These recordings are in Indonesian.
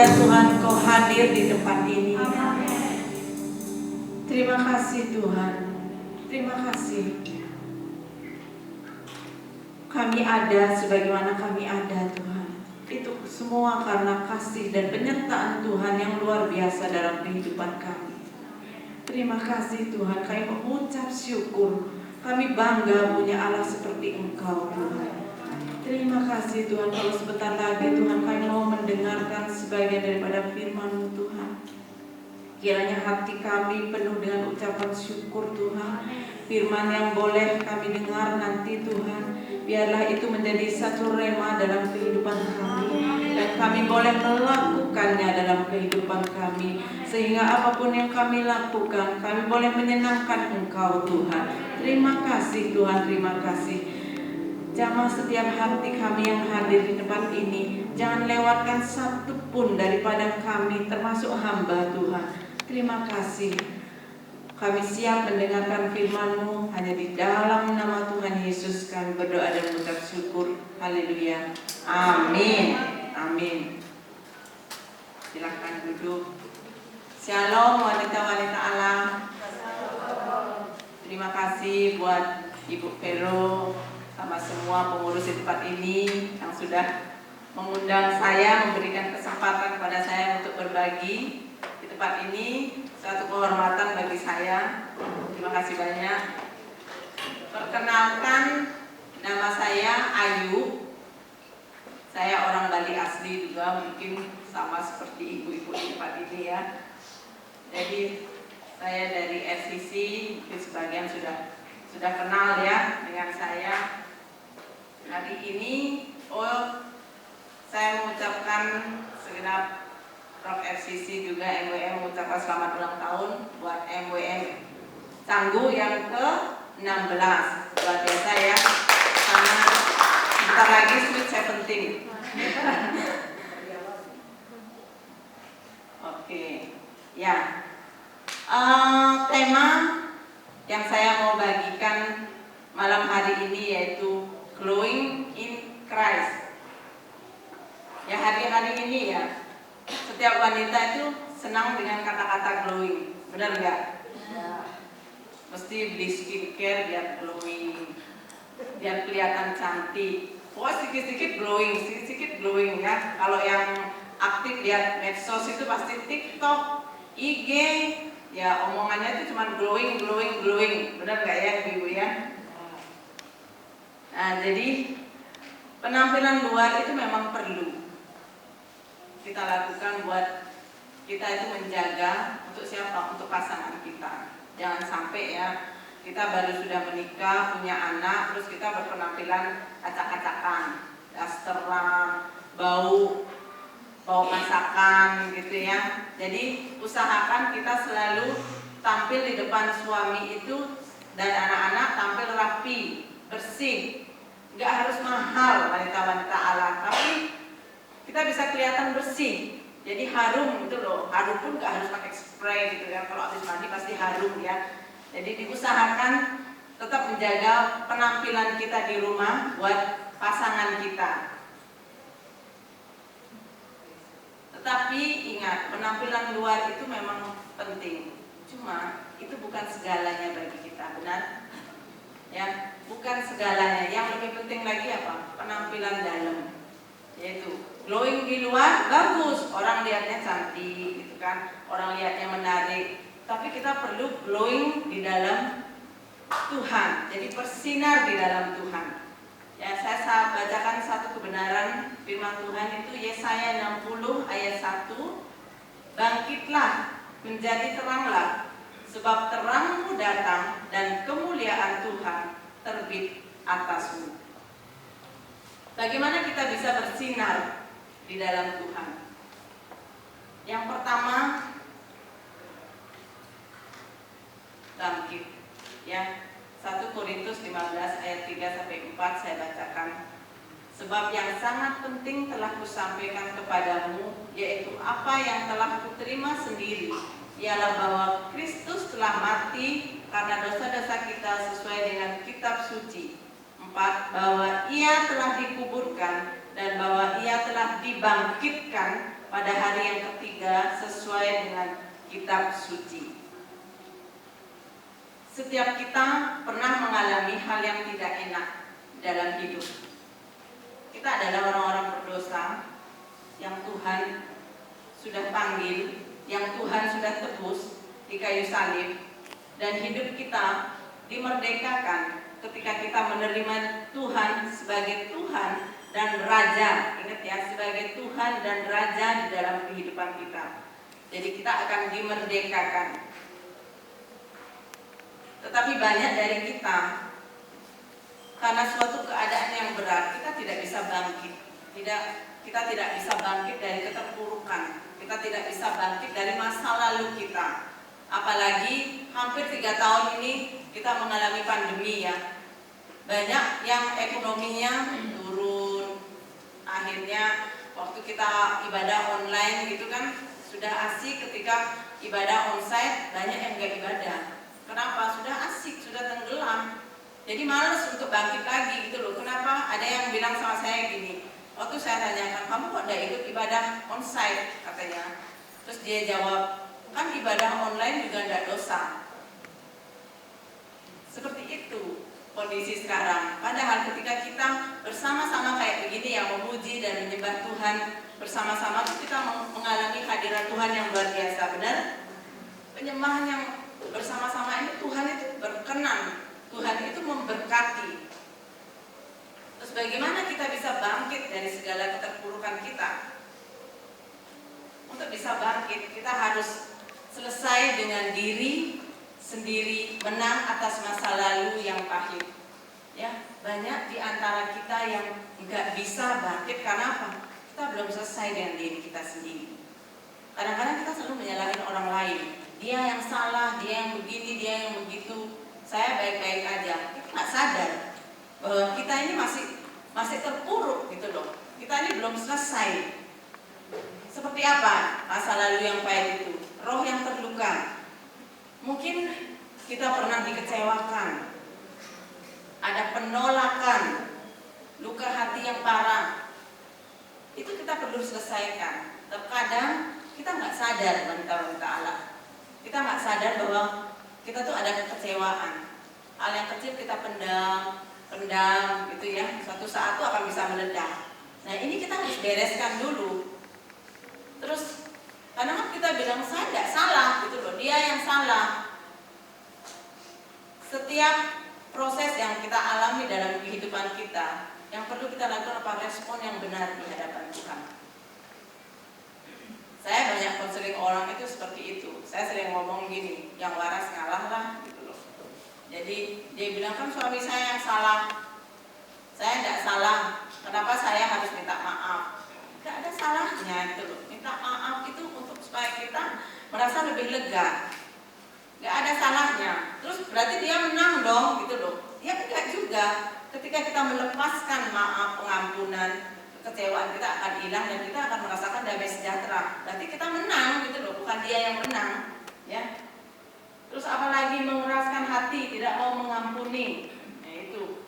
percaya Tuhan Kau hadir di tempat ini. Terima kasih Tuhan. Terima kasih. Kami ada sebagaimana kami ada Tuhan. Itu semua karena kasih dan penyertaan Tuhan yang luar biasa dalam kehidupan kami. Terima kasih Tuhan, kami mengucap syukur. Kami bangga punya Allah seperti Engkau Tuhan. Terima kasih Tuhan, kalau sebentar lagi Tuhan kami mau mendengarkan sebagian daripada firman-Mu Tuhan. Kiranya hati kami penuh dengan ucapan syukur Tuhan. Firman yang boleh kami dengar nanti Tuhan, biarlah itu menjadi satu rema dalam kehidupan kami, dan kami boleh melakukannya dalam kehidupan kami, sehingga apapun yang kami lakukan, kami boleh menyenangkan Engkau Tuhan. Terima kasih Tuhan, terima kasih. Jamah setiap hati kami yang hadir di tempat ini, jangan lewatkan satu pun daripada kami, termasuk hamba Tuhan. Terima kasih. Kami siap mendengarkan firman-Mu, hanya di dalam nama Tuhan Yesus kami berdoa dan mengucap syukur. Haleluya. Amin. Amin. Silakan duduk. Shalom wanita-wanita Allah. Terima kasih buat Ibu Vero sama semua pengurus di tempat ini yang sudah mengundang saya, memberikan kesempatan kepada saya untuk berbagi di tempat ini. Suatu kehormatan bagi saya. Terima kasih banyak. Perkenalkan, nama saya Ayu. Saya orang Bali asli juga, mungkin sama seperti ibu-ibu di tempat ini ya. Jadi saya dari FCC, mungkin sebagian sudah kenal ya dengan saya. Hari ini saya mengucapkan segenap Rock FCC juga MWM mengucapkan selamat ulang tahun buat MWM Canggu yang ke-16. Luar biasa ya, karena bentar lagi Sweet 17. Oke, ya. Tema yang saya mau bagikan malam hari ini yaitu Glowing in Christ. Ya, hari-hari ini ya, setiap wanita itu senang dengan kata-kata glowing, benar nggak? Mesti beli skincare biar glowing, biar kelihatan cantik. Sedikit-sedikit glowing ya. Kalau yang aktif lihat medsos itu pasti TikTok, IG, ya omongannya itu cuma glowing, benar nggak ya ibu ya? Nah, jadi penampilan luar itu memang perlu kita lakukan buat kita itu menjaga untuk siapa? Untuk pasangan kita. Jangan sampai ya kita baru sudah menikah, punya anak, terus kita berpenampilan acak-acakan, dasteran, bau masakan gitu ya. Jadi usahakan kita selalu tampil di depan suami itu dan anak-anak tampil rapi, bersih. Nggak harus mahal wanita-wanita Allah, tapi kita bisa kelihatan bersih. Jadi harum gitu loh. Harum pun nggak harus pakai spray gitu ya. Kalau habis mandi pasti harum ya. Jadi diusahakan tetap menjaga penampilan kita di rumah buat pasangan kita. Tetapi ingat, penampilan luar itu memang penting. Cuma itu bukan segalanya bagi kita, benar? Ya, bukan segalanya. Yang lebih penting lagi apa? Penampilan dalam. Yaitu glowing di luar bagus, orang lihatnya cantik gitu kan, orang lihatnya menarik. Tapi kita perlu glowing di dalam Tuhan. Jadi bersinar di dalam Tuhan. Ya, saya bacakan satu kebenaran firman Tuhan itu Yesaya 60 ayat 1. Bangkitlah, menjadi teranglah, sebab terangmu datang dan kemuliaan Tuhan terbit atasmu. Bagaimana kita bisa bersinar di dalam Tuhan? Yang pertama, bangkit. Ya, 1 Korintus 15 ayat 3-4 saya bacakan. Sebab yang sangat penting telah kusampaikan kepadamu, yaitu apa yang telah kuterima sendiri, ialah bahwa Kristus telah mati karena dosa-dosa kita sesuai dengan kitab suci. 4. Bahwa ia telah dikuburkan dan bahwa ia telah dibangkitkan pada hari yang ketiga sesuai dengan kitab suci. Setiap kita pernah mengalami hal yang tidak enak dalam hidup. Kita adalah orang-orang berdosa yang Tuhan sudah panggil, yang Tuhan sudah tebus di kayu salib, dan hidup kita dimerdekakan ketika kita menerima Tuhan sebagai Tuhan dan Raja. Ingat ya, sebagai Tuhan dan Raja di dalam kehidupan kita. Jadi kita akan dimerdekakan. Tetapi banyak dari kita, karena suatu keadaan yang berat, kita tidak bisa bangkit. Kita tidak bisa bangkit dari keterpurukan. Kita tidak bisa bangkit dari masa lalu kita. Apalagi hampir 3 tahun ini kita mengalami pandemi ya. Banyak yang ekonominya turun. Akhirnya waktu kita ibadah online gitu kan sudah asik, ketika ibadah onsite banyak yang gak ibadah. Kenapa? Sudah asik, sudah tenggelam. Jadi males untuk bangkit lagi gitu loh. Kenapa? Ada yang bilang sama saya gini, waktu saya tanyakan, kamu kok gak ikut ibadah onsite katanya. Terus dia jawab, kan ibadah online juga gak dosa. Seperti itu kondisi sekarang. Padahal ketika kita bersama-sama kayak begini yang memuji dan menyembah Tuhan bersama-sama, kita mengalami hadirat Tuhan yang luar biasa. Benar? Penyembahan yang bersama-sama ini Tuhan itu berkenan, Tuhan itu memberkati. Terus bagaimana kita bisa bangkit dari segala keterpurukan kita? Untuk bisa bangkit, kita harus selesai dengan diri sendiri, menang atas masa lalu yang pahit. Ya, banyak di antara kita yang nggak bisa bangkit karena apa? Kita belum selesai dengan diri kita sendiri. Kadang-kadang kita selalu menyalahkan orang lain. Dia yang salah, dia yang begini, dia yang begitu. Saya baik-baik aja. Kita nggak sadar bahwa kita ini masih terpuruk gitu loh. Kita ini belum selesai. Seperti apa masa lalu yang pahit itu? Roh yang terluka. Mungkin kita pernah dikecewakan, ada penolakan, luka hati yang parah. Itu kita perlu selesaikan. Terkadang kita nggak sadar wanita-wanita Allah. Kita nggak sadar bahwa kita tuh ada kekecewaan. Hal yang kecil kita pendam gitu ya. Suatu saat tuh akan bisa meledak. Nah ini kita harus bereskan dulu. Terus kadang kita bilang saya nggak salah gitu loh, dia yang salah. Setiap proses yang kita alami dalam kehidupan kita, yang perlu kita lakukan apa? Respon yang benar di hadapan Tuhan. Saya banyak konseling orang itu seperti itu. Saya sering ngomong gini, yang waras ngalah lah gitu loh. Jadi dia bilang kan suami saya yang salah, saya nggak salah. Kenapa saya harus minta maaf? Nggak ada salahnya itu loh. Minta maaf itu untuk supaya kita merasa lebih lega. Nggak ada salahnya. Terus berarti dia menang dong gitu loh. Ya enggak juga. Ketika kita melepaskan maaf, pengampunan, kekecewaan kita akan hilang dan kita akan merasakan damai sejahtera. Berarti kita menang gitu loh, bukan dia yang menang, ya. Terus apalagi mengeraskan hati, tidak mau mengampuni. Nah itu.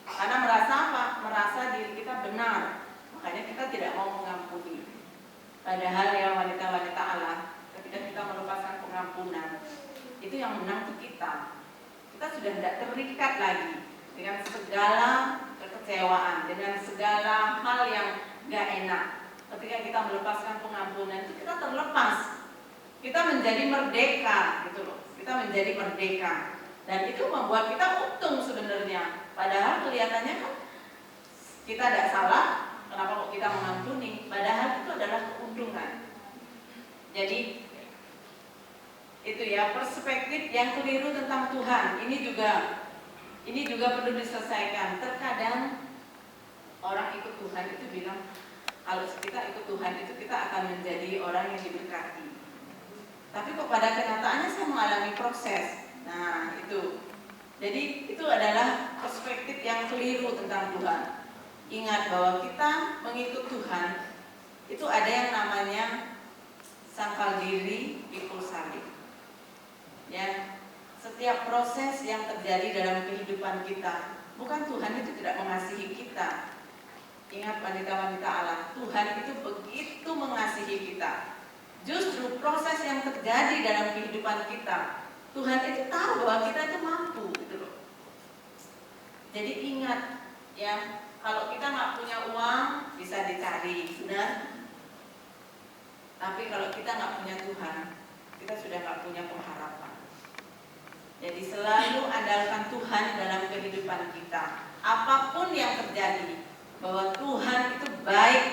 Karena merasa apa? Merasa diri kita benar. Makanya kita tidak mau mengampuni. Padahal ya wanita-wanita Allah, ketika kita melepaskan pengampunan, itu yang menang itu kita. Kita sudah tidak terikat lagi dengan segala kekecewaan, dengan segala hal yang gak enak. Ketika kita melepaskan pengampunan, itu kita terlepas. Kita menjadi merdeka, gitu loh. Kita menjadi merdeka. Dan itu membuat kita untung sebenarnya. Padahal kelihatannya kan kita tidak salah. Kenapa kok kita mengampuni? Padahal itu adalah keuntungan. Jadi itu ya perspektif yang keliru tentang Tuhan. Ini juga perlu diselesaikan. Terkadang orang ikut Tuhan itu bilang kalau kita ikut Tuhan itu kita akan menjadi orang yang diberkati. Tapi kok pada kenyataannya saya mengalami proses. Nah itu. Jadi itu adalah perspektif yang keliru tentang Tuhan. Ingat bahwa kita mengikut Tuhan itu ada yang namanya sangkal diri, pikul salib. Ya, setiap proses yang terjadi dalam kehidupan kita, bukan Tuhan itu tidak mengasihi kita. Ingat wanita-wanita Allah, Tuhan itu begitu mengasihi kita. Justru proses yang terjadi dalam kehidupan kita, Tuhan itu tahu bahwa kita itu mampu gitu loh. Jadi ingat ya, kalau kita nggak punya uang bisa dicari, benar. Tapi kalau kita nggak punya Tuhan, kita sudah nggak punya pengharapan. Jadi selalu andalkan Tuhan dalam kehidupan kita. Apapun yang terjadi, bahwa Tuhan itu baik.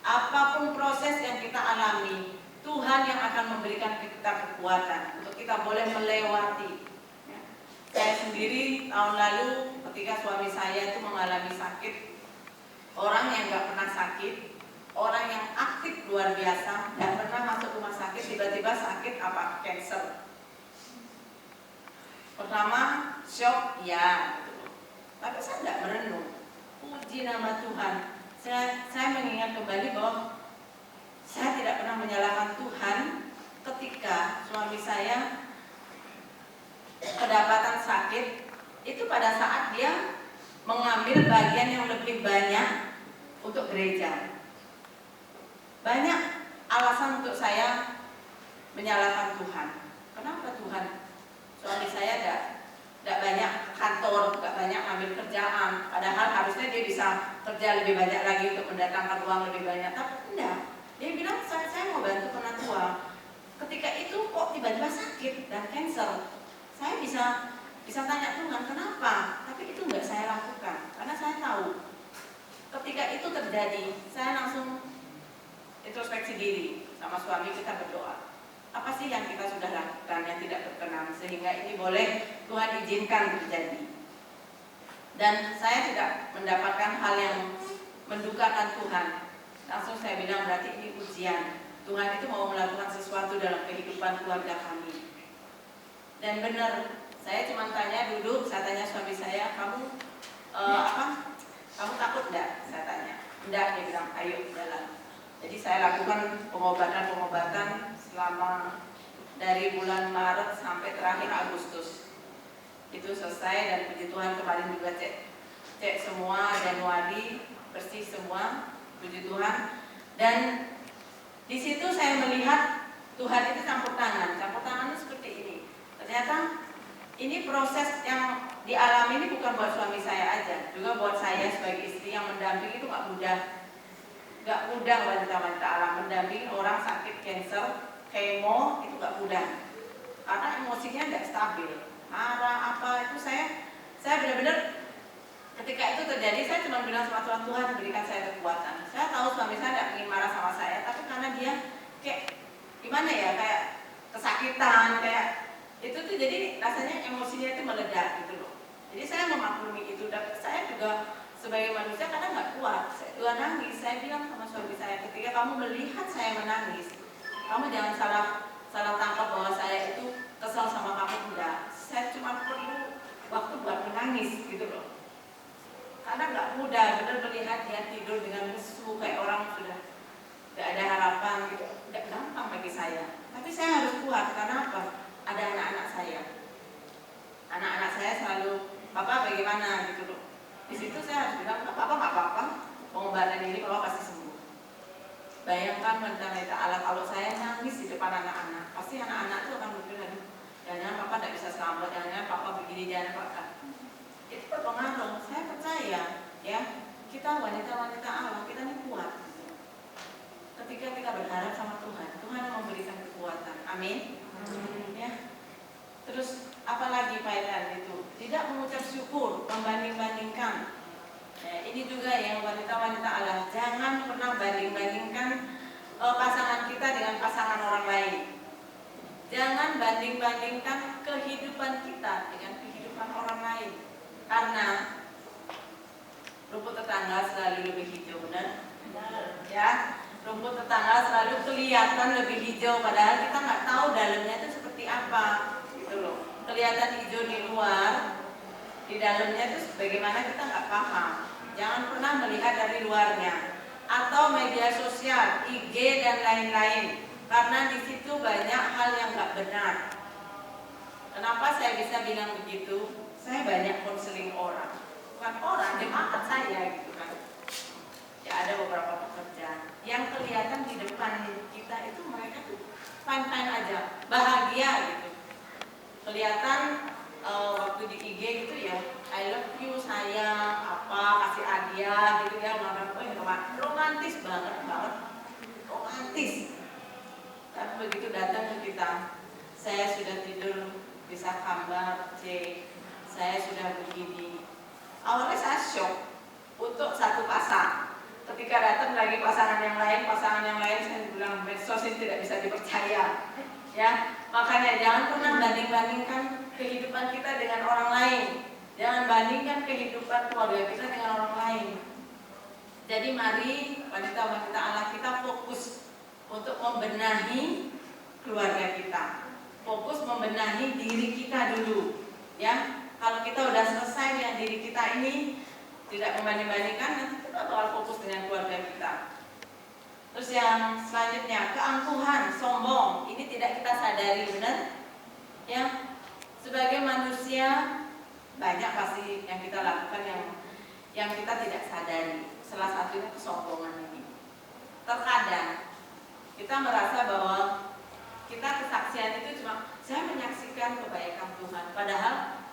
Apapun proses yang kita alami, Tuhan yang akan memberikan kita kekuatan untuk kita boleh melewati. Saya sendiri tahun lalu ketika suami saya itu mengalami sakit, orang yang nggak pernah sakit, orang yang aktif luar biasa, nggak pernah masuk rumah sakit, tiba-tiba sakit apa? Cancer. Pertama shock ya, tapi saya nggak merenung. Puji nama Tuhan. Saya mengingat kembali bahwa saya tidak pernah menyalahkan Tuhan ketika suami saya kedapatan sakit. Itu pada saat dia mengambil bagian yang lebih banyak untuk gereja. Banyak alasan untuk saya menyalahkan Tuhan. Kenapa Tuhan? Suami saya tidak banyak kantor, tidak banyak ambil kerjaan. Padahal harusnya dia bisa kerja lebih banyak lagi untuk mendatangkan uang lebih banyak. Tapi enggak. Dia bilang saya mau bantu penatua. Ketika itu kok tiba-tiba sakit dan cancer. Saya bisa tanya Tuhan kenapa? Tapi itu enggak saya lakukan. Karena saya tahu ketika itu terjadi, saya langsung introspeksi diri sama suami, kita berdoa. Apa sih yang kita sudah lakukan yang tidak berkenan sehingga ini boleh Tuhan izinkan terjadi. Dan saya tidak mendapatkan hal yang mendukakan Tuhan. Langsung saya bilang berarti ini ujian. Tuhan itu mau melakukan sesuatu dalam kehidupan keluarga kami. Dan benar, saya cuma duduk, saya tanya suami saya, kamu kamu takut enggak? Saya tanya. Enggak, dia bilang, ayo jalan. Jadi saya lakukan pengobatan selama dari bulan Maret sampai terakhir Agustus. Itu selesai dan puji Tuhan kemarin juga cek semua, Januari bersih semua, puji Tuhan. Dan di situ saya melihat Tuhan itu campur tangan. Campur tangannya seperti ini. Ternyata ini proses yang dialami ini bukan buat suami saya aja, juga buat saya sebagai istri yang mendampingi itu gak mudah. Gak mudah wanita-wanita Allah mendampingi orang sakit cancer, kemo, itu gak mudah. Karena emosinya gak stabil. Marah apa itu saya benar-benar ketika itu terjadi saya cuma bilang sama Tuhan berikan saya kekuatan. Saya tahu suami saya tidak ingin marah sama saya, tapi karena dia kayak gimana ya, kayak kesakitan, kayak itu tuh jadi rasanya emosinya itu meledak gitu loh. Jadi saya memaklumi itu, dan saya juga sebagai manusia kadang nggak kuat. Saya nangis. Saya bilang sama suami saya, ketika kamu melihat saya menangis, kamu jangan salah tangkap bahwa saya itu kesal sama kamu, enggak. Saya cuma perlu waktu buat menangis gitu loh. Karena nggak mudah benar melihat dia tidur dengan lesu kayak orang sudah nggak ada harapan gitu. Nggak gampang bagi saya. Tapi saya harus kuat karena apa? Ada anak-anak saya. Anak-anak saya selalu, Papa bagaimana gitu loh. Di situ saya harus bilang, Papa nggak apa-apa, pengobatan ini Papa pasti sembuh. Bayangkan wanita Allah kalau saya nangis di depan anak-anak, pasti anak-anak itu akan berpikir, aduh, jangan Papa tidak bisa selamat, jangan Papa begini, jangan Papa. Itu berpengaruh. Saya percaya, ya, kita wanita-wanita Allah, kita ini kuat. Ketika kita berharap sama Tuhan, Tuhan memberikan kekuatan. Amin. Ya. Terus apalagi Pak itu? Tidak mengucap syukur, membanding-bandingkan. Ini juga yang wanita-wanita Allah, jangan pernah banding-bandingkan pasangan kita dengan pasangan orang lain. Jangan banding-bandingkan kehidupan kita dengan kehidupan orang lain. Karena rumput tetangga selalu lebih hijau, benar? Ya, rumput tetangga selalu kelihatan lebih hijau, padahal kita nggak tahu dalamnya itu seperti apa, gitu loh. Kelihatan hijau di luar, di dalamnya itu bagaimana kita nggak paham. Jangan pernah melihat dari luarnya atau media sosial, IG dan lain-lain, karena di situ banyak hal yang nggak benar. Kenapa saya bisa bilang begitu? Saya banyak konseling orang, bukan orang, jemaat saya gitu kan. indah gitu ya, romantis banget, romantis. Tapi begitu datang ke kita, saya sudah tidur bisa kamar C, saya sudah begini. Awalnya saya shock untuk satu pasang. Ketika datang lagi pasangan yang lain saya bilang medsos ini tidak bisa dipercaya. Ya, makanya jangan pernah banding-bandingkan kehidupan kita dengan orang lain. Jangan bandingkan kehidupan keluarga kita dengan orang lain. Jadi mari wanita-wanita Allah kita fokus untuk membenahi keluarga kita. Fokus membenahi diri kita dulu. Ya, kalau kita udah selesai dengan diri kita ini, tidak membanding-bandingkan, nanti kita bakal fokus dengan keluarga kita. Terus yang selanjutnya, keangkuhan, sombong, ini tidak kita sadari, benar? Ya, sebagai manusia banyak pasti yang kita lakukan yang kita tidak sadari. Salah satunya kesombongan ini. Terkadang kita merasa bahwa kita kesaksian itu cuma saya menyaksikan kebaikan Tuhan, padahal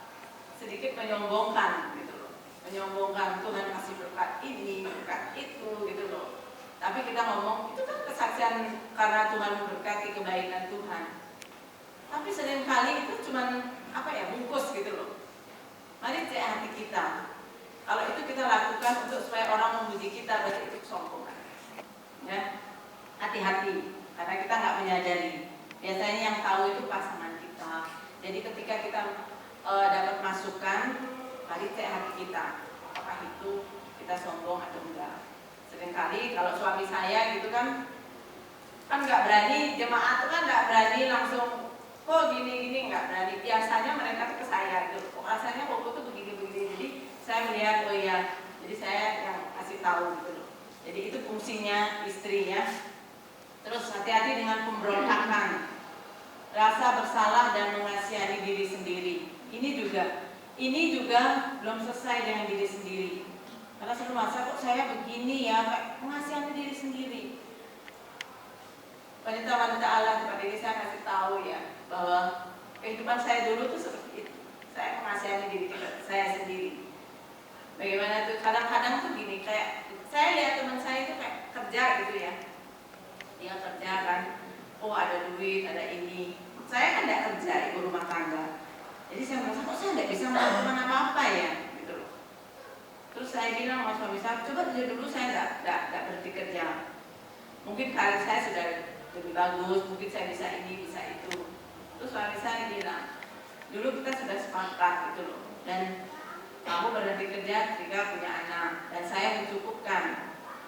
sedikit menyombongkan gitu loh. Menyombongkan Tuhan kasih berkat ini, berkat itu gitu loh. Tapi kita ngomong itu kan kesaksian karena Tuhan memberkati kebaikan Tuhan. Tapi seringkali itu cuma bungkus gitu loh. Mari cek hati kita. Kalau itu kita lakukan untuk supaya orang memuji kita, berarti itu kesombongan. Ya, hati-hati karena kita nggak menyadari. Biasanya yang tahu itu pasangan kita. Jadi ketika kita dapat masukan, mari cek hati kita. Apakah itu kita sombong atau enggak? Seringkali kalau suami saya gitu kan nggak berani, jemaat tuh kan nggak berani langsung kok gini nggak berani. Biasanya mereka tuh ke saya gitu, rasanya kok tuh begini. Jadi saya melihat jadi saya yang kasih tahu gitu loh. Jadi itu fungsinya istri ya. Terus hati-hati dengan pemberontakan, rasa bersalah dan mengasihani diri sendiri. Ini juga belum selesai dengan diri sendiri. Karena selalu masa kok saya begini ya, kayak mengasihani diri sendiri. Wanita-wanita Allah kepada ini saya kasih tahu ya bahwa kehidupan saya dulu tuh seperti itu. Saya mengasihani diri saya sendiri. Bagaimana tuh? Kadang-kadang tuh gini, kayak saya lihat teman saya itu kayak kerja gitu ya. Dia kerja kan, oh ada duit, ada ini. Saya kan tidak kerja, ibu rumah tangga. Jadi saya merasa kok saya tidak bisa melakukan apa-apa ya, gitu loh. Terus saya bilang sama suami saya, coba dulu saya tidak berhenti kerja. Mungkin karir saya sudah lebih bagus, mungkin saya bisa ini, bisa itu. Terus suami saya bilang, dulu kita sudah sepakat gitu loh. Dan kamu berhenti kerja ketika punya anak, dan saya mencukupkan.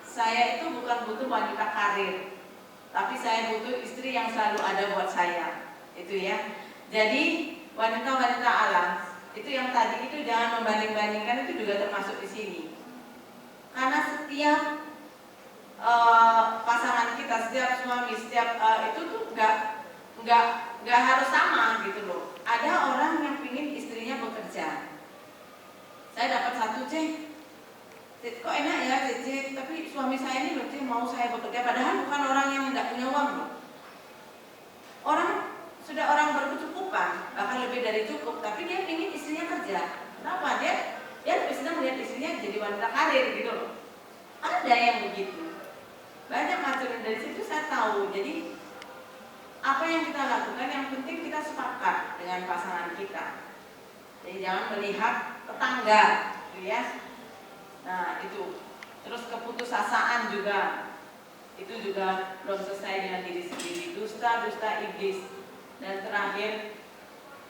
Saya itu bukan butuh wanita karir, tapi saya butuh istri yang selalu ada buat saya. Itu ya. Jadi wanita-wanita Allah itu yang tadi itu jangan membanding-bandingkan, itu juga termasuk di sini. Karena setiap pasangan kita, setiap suami, setiap itu tuh nggak harus sama gitu loh. Ada orang yang ingin istrinya bekerja. Saya dapat satu kok enak ya tapi suami saya ini loh mau saya bekerja, padahal bukan orang yang tidak punya uang loh. Sudah orang berkecukupan, bahkan lebih dari cukup, tapi dia ingin istrinya kerja. Kenapa? Dia lebih senang melihat istrinya jadi wanita karir gitu loh. Ada yang begitu. Banyak macam dari situ saya tahu. Jadi apa yang kita lakukan, yang penting kita sepakat dengan pasangan kita. Jadi jangan melihat tetangga, gitu ya. Nah itu. Terus keputusasaan juga, itu juga belum selesai dengan diri sendiri. Dusta iblis. Dan terakhir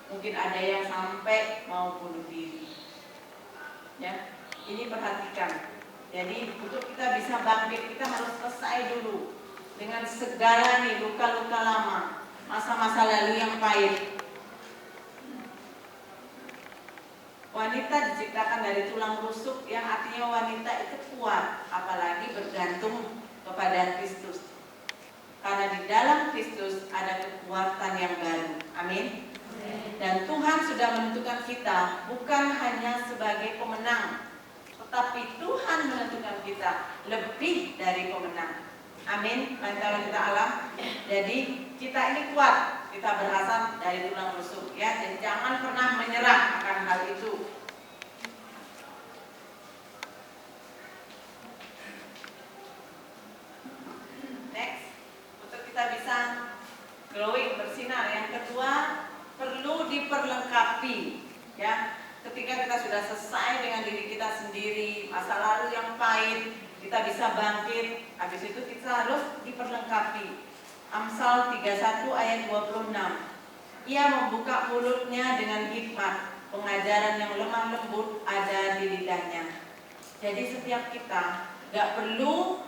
mungkin ada yang sampai mau bunuh diri. Ya, ini perhatikan. Jadi untuk kita bisa bangkit, kita harus selesai dulu dengan segala nih luka-luka lama, masa-masa lalu yang pahit. Wanita diciptakan dari tulang rusuk, yang artinya wanita itu kuat, apalagi bergantung kepada Kristus. Karena di dalam Kristus ada kekuatan yang baru. Amin. Dan Tuhan sudah menentukan kita bukan hanya sebagai pemenang, tetapi Tuhan menentukan kita lebih dari pemenang. Amin. Wanita-wanita Allah. Jadi kita ini kuat, kita berasal dari tulang rusuk ya. Jadi jangan pernah menyerah akan hal itu. sudah selesai dengan diri kita sendiri, masa lalu yang pahit, kita bisa bangkit. Habis itu kita harus diperlengkapi. Amsal 31 ayat 26. Ia membuka mulutnya dengan hikmat, pengajaran yang lemah lembut ada di lidahnya. Jadi setiap kita gak perlu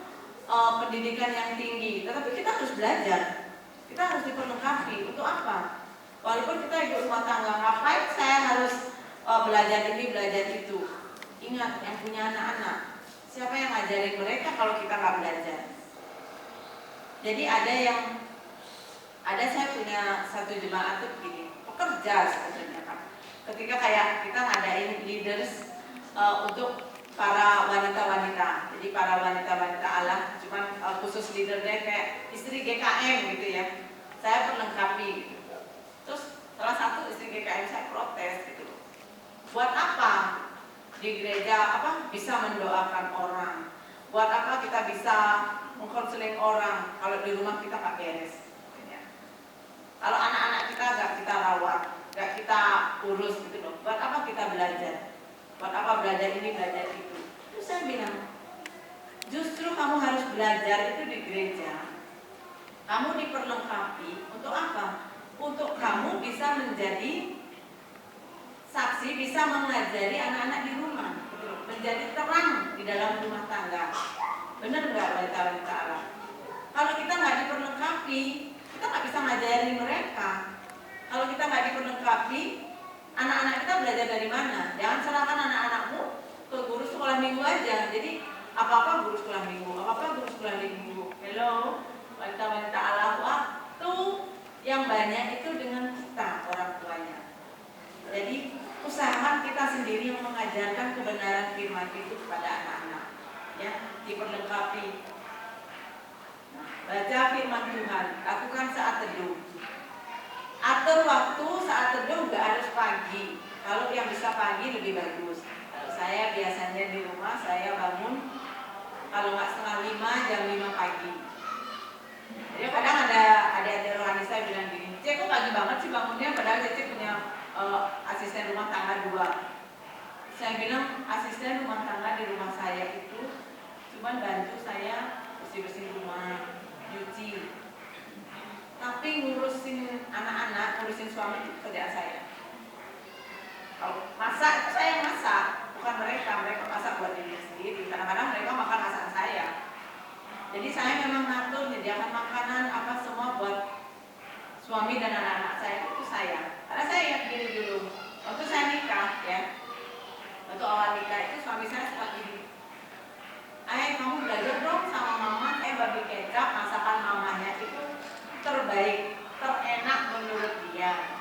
pendidikan yang tinggi, tetapi kita harus belajar. Kita harus diperlengkapi. Untuk apa? Walaupun kita ibu rumah tangga, ngapain saya harus belajar ini, belajar itu? Ingat, yang punya anak-anak, siapa yang ngajarin mereka kalau kita nggak belajar? Jadi ada saya punya satu jemaat tuh begini, pekerja sebenarnya kan. Ketika kayak kita ngadain leaders untuk para wanita-wanita, jadi para wanita-wanita Allah, cuman khusus leadernya kayak istri GKM gitu ya, saya perlengkapi gitu. Terus salah satu istri GKM saya protes gitu, buat apa di gereja bisa mendoakan orang, buat apa kita bisa mengkonseling orang kalau di rumah kita nggak beres ya. Kalau anak-anak kita nggak kita rawat, nggak kita urus gitu loh, buat apa kita belajar? Buat apa belajar ini, belajar itu? Terus saya bilang, justru kamu harus belajar itu di gereja. Kamu diperlengkapi untuk apa? Untuk kamu bisa menjadi saksi, bisa mengajari anak-anak di rumah, menjadi terang di dalam rumah tangga. Benar nggak wanita-wanita Allah? Kalau kita nggak diperlengkapi, kita nggak bisa ngajari mereka. Kalau kita nggak diperlengkapi, anak-anak kita belajar dari mana? Jangan serahkan anak-anakmu ke guru sekolah minggu aja. Jadi apa-apa guru sekolah minggu, apa-apa guru sekolah minggu. Hello, wanita-wanita Allah, waktu yang banyak itu dengan kita orang tuanya. Jadi usahakan kita sendiri yang mengajarkan kebenaran firman itu kepada anak-anak, ya, diperlengkapi. Baca firman Tuhan, lakukan saat teduh. Atur waktu saat teduh gak harus pagi. Kalau yang bisa pagi lebih bagus. Kalau saya biasanya di rumah saya bangun kalau nggak 4:30 jam 5 pagi. Jadi kadang ada adik-adik rohani saya bilang gini, Cek kok pagi banget sih bangunnya, padahal Cek punya asisten rumah tangga 2. Saya bilang asisten rumah tangga di rumah saya itu cuma bantu saya bersih-bersih rumah, nyuci. Tapi ngurusin anak-anak, ngurusin suami itu kerjaan saya. Kalau masak itu saya yang masak, bukan mereka masak buat diri sendiri. Kadang-kadang mereka makan masakan saya. Jadi saya memang ngatur menyediakan makanan apa semua buat suami dan anak-anak saya, itu saya. Karena saya ingat gini dulu, waktu saya nikah ya, waktu awal nikah itu suami saya suka gini, kamu belajar dong sama mama, babi kecap masakan mamanya itu terbaik, terenak menurut dia.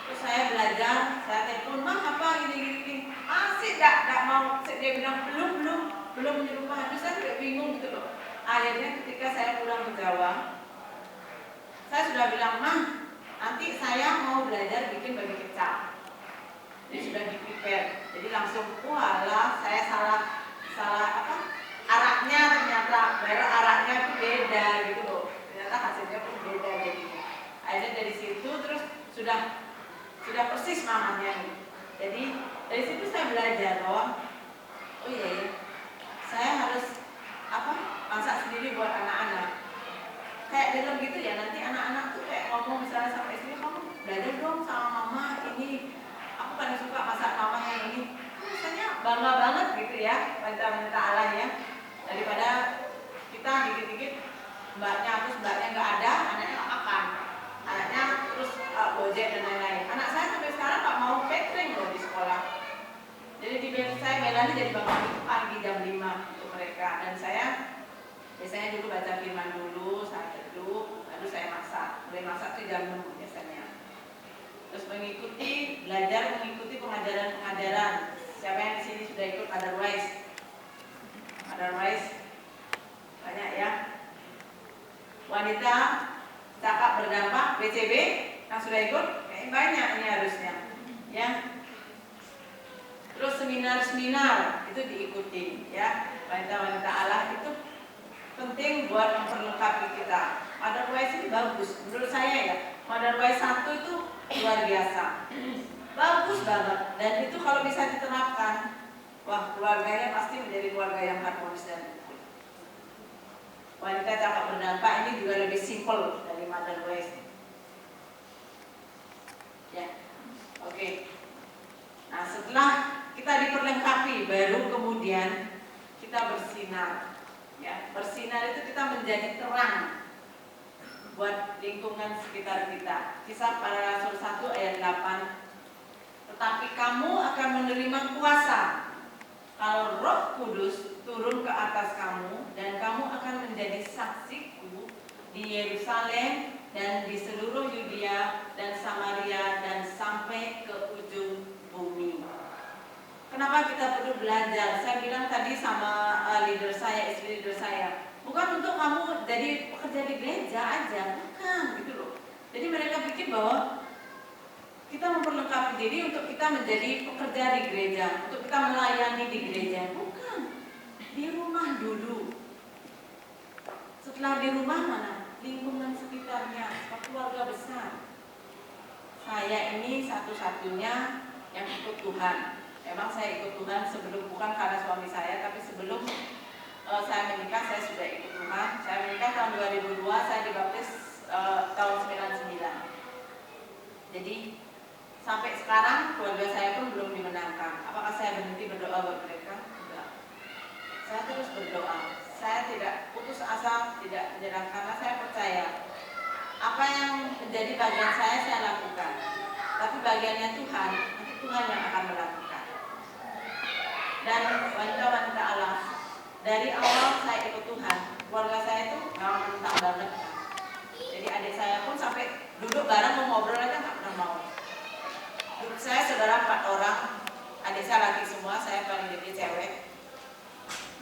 Terus saya belajar, saya telepon, Mah apa gini-gini, masih gak mau. Dia bilang belum nyuruh. Terus saya juga bingung gitu loh. Akhirnya ketika saya pulang ke Jawa, saya sudah bilang, Mah nanti saya mau belajar bikin babi kecap. Jadi sudah di-prepare. Jadi langsung, walah saya salah araknya ternyata, merek araknya itu beda gitu loh. Ternyata hasilnya pun beda jadinya. Akhirnya dari situ terus sudah persis mamanya gitu. Jadi dari situ saya belajar bahwa oh iya ya, saya harus masak sendiri buat anak-anak. Kayak dengar gitu ya, nanti anak-anak tuh kayak ngomong misalnya sama istri, kamu belajar dong sama mama ini, aku paling suka masak mama yang ini. Rasanya bangga banget gitu ya, wanita-wanita Allah ya. Daripada kita dikit-dikit mbaknya nggak ada, anaknya nggak makan, anaknya terus gojek dan lain-lain. Anak saya sampai sekarang nggak mau catering loh di sekolah. Jadi saya belanya jadi bangun pagi jam 5 untuk mereka. Dan saya biasanya dulu baca firman dulu, saya teduh, lalu saya masak. Mulai masak tuh jam 6 biasanya. Terus belajar mengikuti pengajaran-pengajaran. Siapa yang di sini sudah ikut otherwise banyak ya. Wanita cakap berdampak BCB yang sudah ikut banyak ini harusnya ya. Terus seminar itu diikuti ya. Wanita-wanita Allah itu penting buat memperlengkapi kita. Otherwise ini bagus menurut saya ya. Otherwise 1 itu luar biasa. Bagus banget. Dan itu kalau bisa diterapkan, wah, keluarganya pasti menjadi keluarga yang harmonis dan utuh. Wanita cakap berdampak ini juga lebih simpel dari Mother West. Ya, oke. Nah, setelah kita diperlengkapi, baru kemudian kita bersinar. Ya, bersinar itu kita menjadi terang buat lingkungan sekitar kita. Kisah Para Rasul 1 ayat 8. Tetapi kamu akan menerima kuasa kalau Roh Kudus turun ke atas kamu, dan kamu akan menjadi saksiku di Yerusalem dan di seluruh Yudea dan Samaria dan sampai ke ujung bumi. Kenapa kita perlu belajar? Saya bilang tadi sama leader saya, istri leader saya, bukan untuk kamu jadi pekerja di gereja aja, bukan gitu loh. Jadi mereka pikir bahwa kita memperlengkapi diri untuk kita menjadi pekerja di gereja, untuk kita melayani di gereja. Bukan. Di rumah dulu. Setelah di rumah mana? Lingkungan sekitarnya, keluarga besar. Saya ini satu-satunya yang ikut Tuhan. Memang saya ikut Tuhan sebelum, bukan karena suami saya, tapi sebelum saya menikah saya sudah ikut Tuhan. Saya menikah tahun 2002, saya dibaptis tahun 99. Jadi sampai sekarang keluarga saya pun belum dimenangkan. Apakah saya berhenti berdoa buat mereka? Enggak. Saya terus berdoa. Saya tidak putus asa, tidak menyerah, karena saya percaya apa yang menjadi bagian saya lakukan. Tapi bagiannya Tuhan, nanti Tuhan yang akan melakukan. Dan wanita-wanita Allah, dari awal saya ikut Tuhan, keluarga saya itu memang menentang banget. Jadi adik saya pun sampai duduk bareng mau ngobrol aja nggak pernah mau. Saya saudara 4 orang, adik saya laki semua, saya paling gede cewek.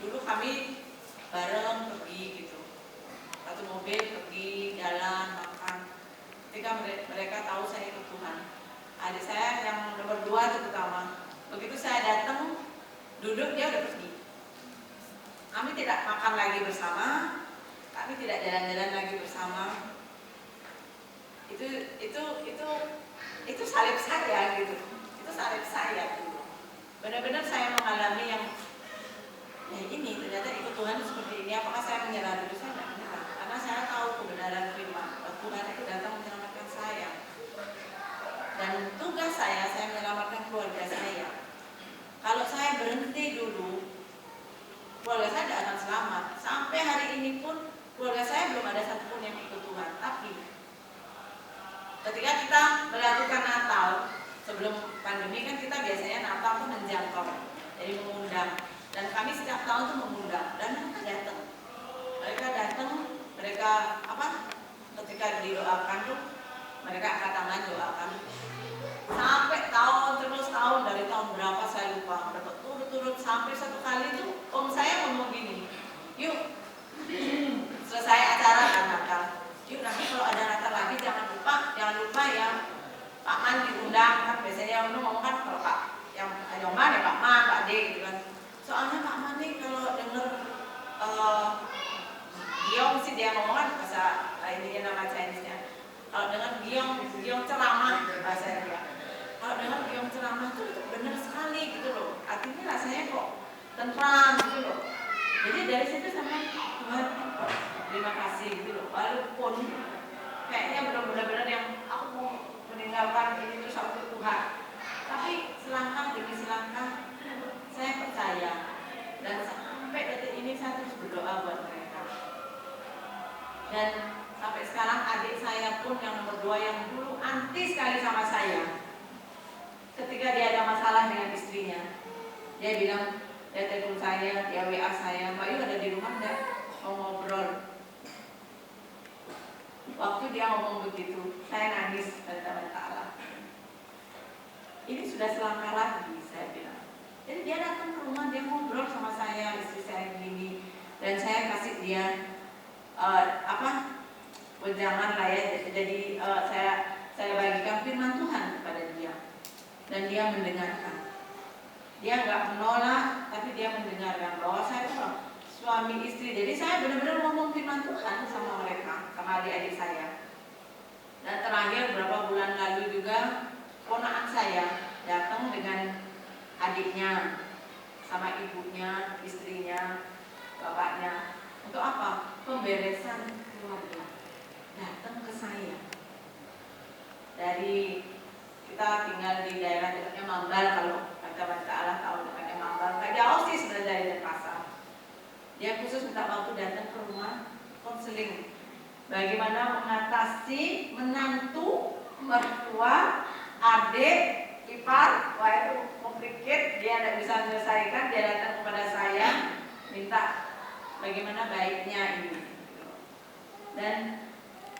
Dulu kami bareng pergi gitu, satu mobil pergi jalan makan. Ketika mereka tahu saya ikut Tuhan, adik saya yang nomor 2 terutama, begitu saya datang duduk dia udah pergi. Kami tidak makan lagi bersama, kami tidak jalan-jalan lagi bersama. Itu salib saya gitu. Itu salib saya gitu. Benar-benar saya mengalami yang ini ternyata ikut Tuhan seperti ini. Apakah saya menyerah dulu? Saya tidak menyerah, karena saya tahu kebenaran firman. Tuhan itu datang menyelamatkan saya. Dan tugas saya menyelamatkan keluarga saya. Kalau saya berhenti dulu, keluarga saya tidak akan selamat. Sampai hari ini pun keluarga saya belum ada satupun yang ikut Tuhan. Tapi ketika kita melakukan Natal, sebelum pandemi kan kita biasanya Natal itu menjangkau, jadi mengundang. Dan kami setiap tahun itu mengundang, dan mereka datang. Mereka ketika didoakan tuh, mereka angkat tangan doakan. Sampai tahun dari tahun berapa saya lupa, berturut-turut sampai satu kali itu om saya ngomong gini, yuk selesai acara kan Natal, yuk nanti kalau ada Natal lagi jangan lupa ya Pak Man diundang, kan biasanya ngomong kan kalau Pak yang Yoman ya Pak Man, Pak D gitu kan. Soalnya Pak Man nih kalau denger Giong sih dia ngomong kan bahasa ini nama Chinese-nya. Kalau dengar Giong ceramah bahasa dia. Kalau dengar Giong ceramah itu benar sekali gitu loh. Artinya rasanya kok tenang gitu loh. Jadi dari situ sama Tuhan, terima kasih gitu loh. Walaupun kayaknya benar-benar yang aku mau meninggalkan ini terus aku Tuhan. Tapi selangkah demi selangkah saya percaya, dan sampai detik ini saya terus berdoa buat mereka. Dan sampai sekarang adik saya pun yang nomor 2 yang dulu anti sekali sama saya, ketika dia ada masalah dengan istrinya, dia bilang, dia telepon saya, dia WA saya, Mbak Yu ada di rumah enggak? Mau ngobrol. Waktu dia ngomong begitu, saya nangis pada Tuhan Allah. Ini sudah selangkah lagi, saya bilang. Jadi dia datang ke rumah, dia ngobrol sama saya, istri saya gini, dan saya kasih dia wejangan lah ya. Jadi saya bagikan firman Tuhan kepada dia, dan dia mendengarkan. Dia nggak menolak, tapi dia mendengarkan bahwa saya suami istri. Jadi saya benar-benar ngomong firman Tuhan sama mereka, sama adik-adik saya. Dan terakhir beberapa bulan lalu juga ponakan saya datang dengan adiknya, sama ibunya, istrinya, bapaknya. Untuk apa? Pemberesan keluarga. Datang ke saya. Dari kita tinggal di daerah dekatnya Mambal, kalau baca Allah tahu dekatnya Mambal. Gak jauh sih sebenarnya dari Denpasar. Dia khusus minta waktu datang ke rumah konseling. Bagaimana mengatasi menantu, mertua, adik, ipar, wah itu complicated, dia tidak bisa menyelesaikan, dia datang kepada saya minta bagaimana baiknya ini. Dan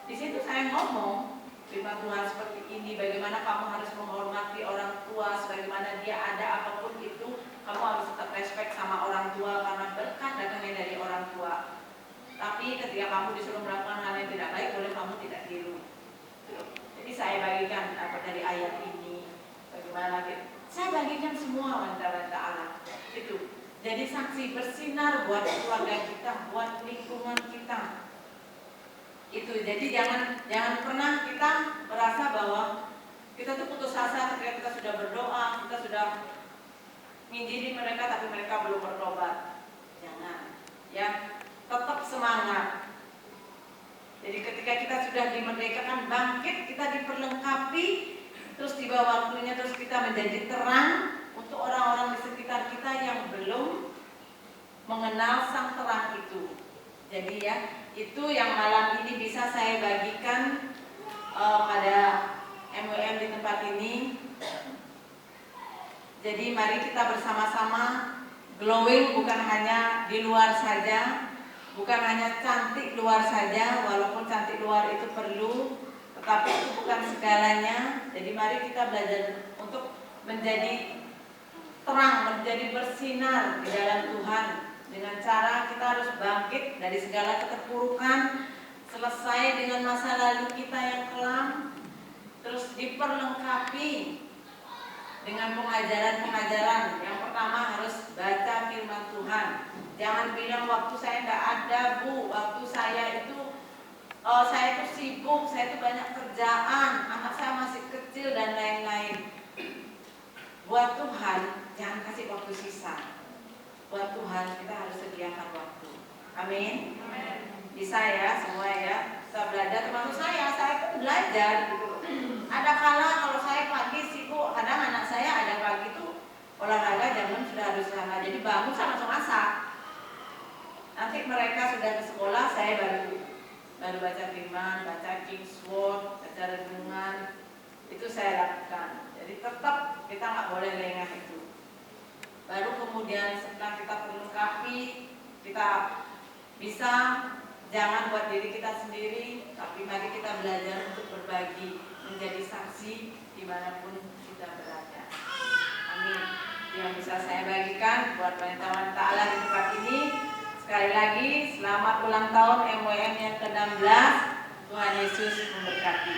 di situ saya ngomong firman Tuhan seperti ini, bagaimana kamu harus menghormati orang tua, sebagaimana dia ada apapun itu, kamu harus tetap respect sama orang tua karena berkat datangnya dari orang tua. Tapi ketika kamu disuruh melakukan hal yang tidak baik, boleh kamu tidak tiru. Jadi saya bagikan apa dari ayat ini, bagaimana lagi? Saya bagikan semua wanita-wanita Allah itu. Jadi saksi bersinar buat keluarga kita, buat lingkungan kita. Itu. Jadi jangan pernah kita merasa bahwa kita tuh putus asa ketika kita sudah berdoa, kita sudah nginjili mereka tapi mereka belum bertobat. Jangan. Ya, tetap semangat. Jadi ketika kita sudah dimerdekakan, bangkit, kita diperlengkapi, terus tiba waktunya terus kita menjadi terang untuk orang-orang di sekitar kita yang belum mengenal sang terang itu. Jadi ya, itu yang malam ini bisa saya bagikan pada MWM di tempat ini. Jadi mari kita bersama-sama glowing, bukan hanya di luar saja, bukan hanya cantik luar saja, walaupun cantik luar itu perlu, tetapi itu bukan segalanya. Jadi mari kita belajar untuk menjadi terang, menjadi bersinar di dalam Tuhan, dengan cara kita harus bangkit dari segala keterpurukan, selesai dengan masa lalu kita yang kelam, terus diperlengkapi dengan pengajaran-pengajaran. Yang pertama harus baca firman Tuhan. Jangan bilang waktu saya tidak ada, Bu, waktu saya itu sibuk, saya itu banyak kerjaan, anak saya masih kecil dan lain-lain. Buat Tuhan jangan kasih waktu sisa. Buat Tuhan kita harus sediakan waktu. Amin. Bisa ya semua ya. Bisa belajar, termasuk saya pun belajar gitu. Ada kala kalau saya pagi sibuk, kadang anak saya ada pagi itu olahraga jam 6 sudah harus sana. Jadi bangun saya langsung masak. Nanti mereka sudah ke sekolah, saya baru baca firman, baca King's Word, baca renungan. Itu saya lakukan. Jadi tetap kita nggak boleh lengah itu. Baru kemudian setelah kita perlengkapi, kita bisa, jangan buat diri kita sendiri, tapi mari kita belajar untuk berbagi, menjadi saksi dimanapun kita berada. Amin. Yang bisa saya bagikan buat wanita-wanita Allah di tempat ini. Sekali lagi, selamat ulang tahun MWM yang ke-16. Tuhan Yesus memberkati.